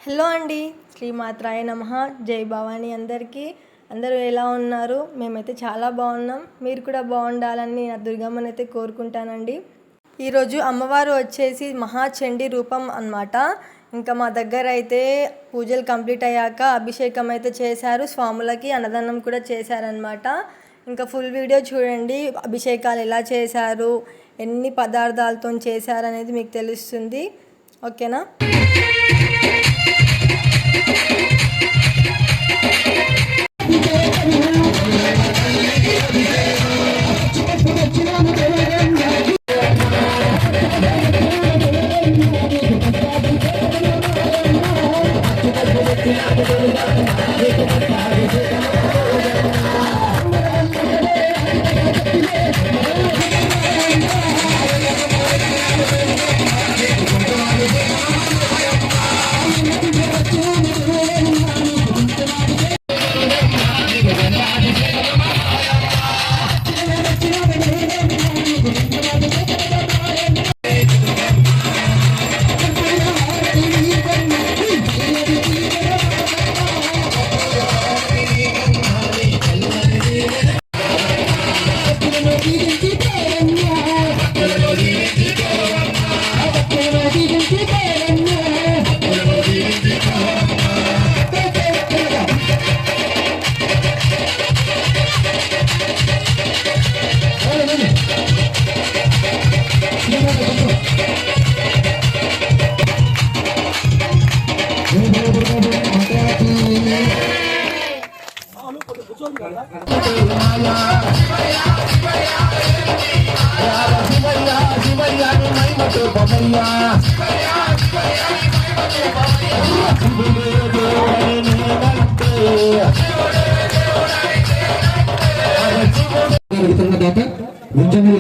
Hello అండి, శ్రీమాత్రాయ నమః. జై భవాని. అందరూ ఎలా ఉన్నారు? మేమైతే చాలా బాగున్నాం. మీరు కూడా బాగుండాలని నా దుర్గమ్మనైతే కోరుకుంటానండి. ఈరోజు అమ్మవారు వచ్చేసి మహాచండీ రూపం అన్నమాట. ఇంకా మా దగ్గర అయితే పూజలు కంప్లీట్ అయ్యాక అభిషేకం అయితే చేశారు, స్వాములకి అన్నదానం కూడా చేశారనమాట. ఇంకా ఫుల్ వీడియో చూడండి, అభిషేకాలు ఎలా చేశారు, ఎన్ని పదార్థాలతో చేశారనేది మీకు తెలుస్తుంది. ఓకేనా?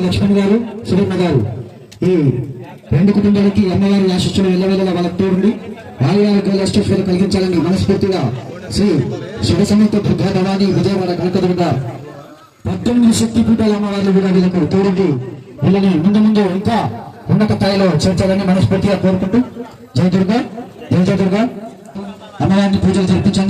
లక్ష్మణ్ గారు, సువర్ణ గారు, ఈ రెండు కుటుంబాలకి అమ్మవారి ఆశిస్సులు వెళ్ళవేళలా వాళ్ళకి తోడుండి ఆయురారోగ్యాల అష్టైశ్వర్యాలు కలిగించాలని మనస్ఫూర్తిగా శ్రీ శివసమేత దుర్గా భవాని విజయవాడ కనకదుర్గ 19 శక్తి పీఠాల అమ్మవార్లు కూడా వీళ్ళకు తోడుండి వీళ్ళని ముందు ఇంకా ఉన్నత స్థాయిలో చేర్చాలని మనస్ఫూర్తిగా కోరుకుంటూ జయ దుర్గా, జయ దుర్గా. అమ్మవారిని పూజలు జరిపించండి.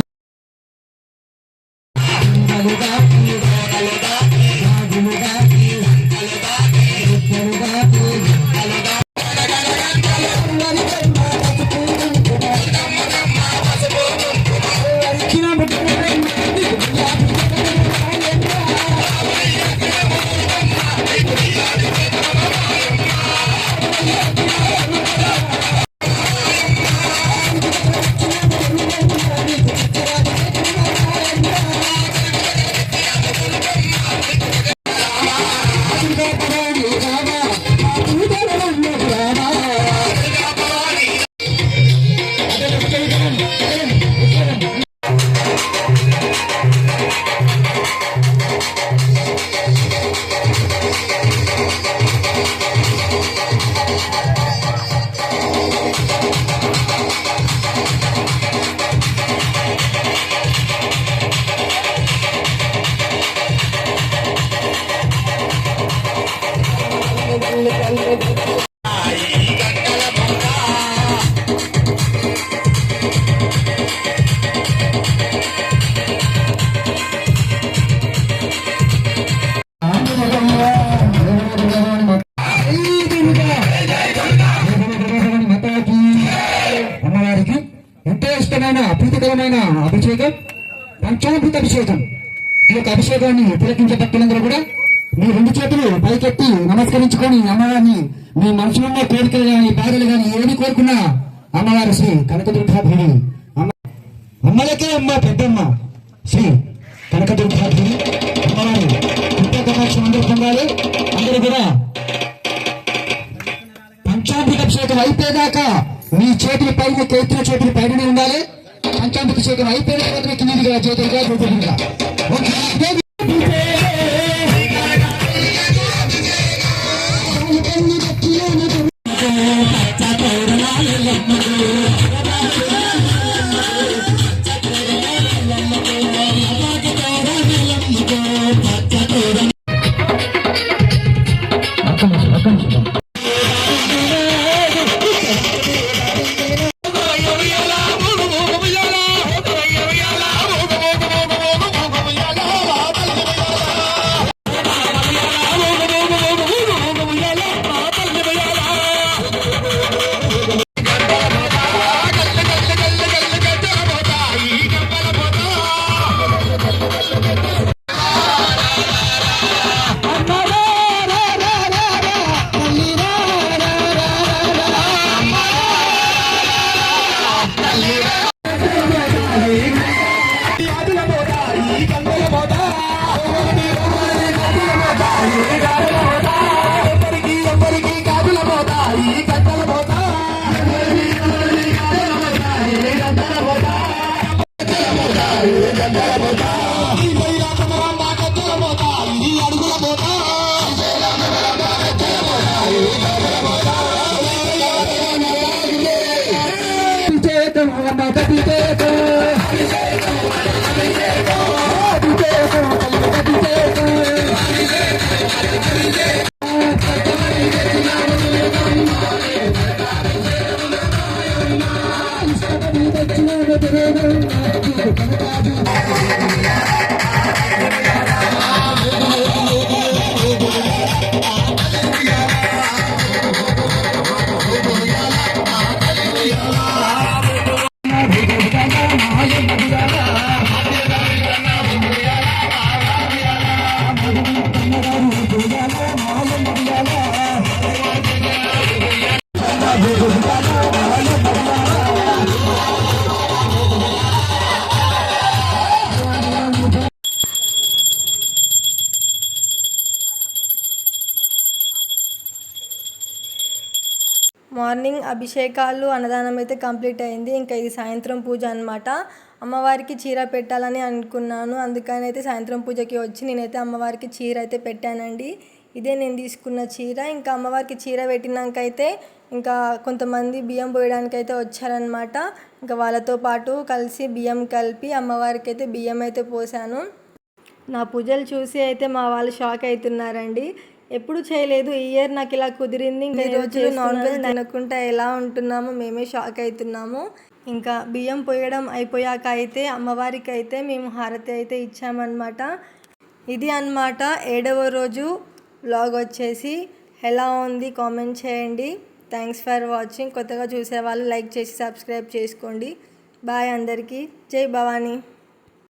అమ్మవారికి ఎంతో ఇష్టమైన అద్భుతకరమైన అభిషేకం, పంచామృత అభిషేకం. ఈ యొక్క అభిషేకాన్ని తిలకించే భక్తులందరూ కూడా మీ 2 చేతులు పైకెత్తి నమస్కరించుకొని అమ్మవారిని మీ మనసులో కోరికలు కానీ బాధలు కానీ ఏమి కోరుకున్నా అమ్మవారు శ్రీ కనకదుర్గాదేవి అమ్మలకే అమ్మ పెద్దమ్మ శ్రీ కనకదుర్గాదేవి అమ్మవారు కటాక్షం అందరూ పొందాలి. అందరూ కూడా పంచామృత అభిషేకం అయిపోయేదాకా మీ చేతుల పైన ఎత్తిన చేతుల పైన ఉండాలి. పంచామృత అభిషేకం అయిపోయిన తర్వాత కిందిగా చేతులుగా చేతులుగా మార్నింగ్ అభిషేకాలు అన్నదానం అయితే కంప్లీట్ అయింది. ఇంకా ఇది సాయంత్రం పూజ అనమాట. అమ్మవారికి చీర పెట్టాలని అనుకున్నాను, అందుకని అయితే సాయంత్రం పూజకి వచ్చి నేనైతే అమ్మవారికి చీర అయితే పెట్టానండి. ఇదే నేను తీసుకున్న చీర. ఇంకా అమ్మవారికి చీర పెట్టినాకైతే ఇంకా కొంతమంది బియ్యం పోయడానికి అయితే వచ్చారనమాట. ఇంకా వాళ్ళతో పాటు కలిసి బియ్యం కలిపి అమ్మవారికి అయితే బియ్యం అయితే పోసాను. నా పూజలు చూసి అయితే మా వాళ్ళు షాక్ అవుతున్నారండి. ఎప్పుడు చేయలేదు, ఈ ఇయర్ నాకు ఇలా కుదిరింది. ఇంకా ఈ రోజు నాన్ వెజ్ తినకుండా ఎలా ఉంటున్నామో మేమే షాక్ అవుతున్నాము. ఇంకా బియ్యం పోయడం అయిపోయాక అయితే అమ్మవారికి అయితే మేము హారతి అయితే ఇచ్చామన్నమాట. ఇది అన్నమాట 7వ రోజు వ్లాగ్ వచ్చేసి. ఎలా ఉంది కామెంట్ చేయండి. Thanks for watching. కొత్తగా చూసే వాళ్ళు లైక్ చేసి సబ్స్క్రైబ్ చేసుకోండి. బాయ్ అందరికీ. జై భవానీ.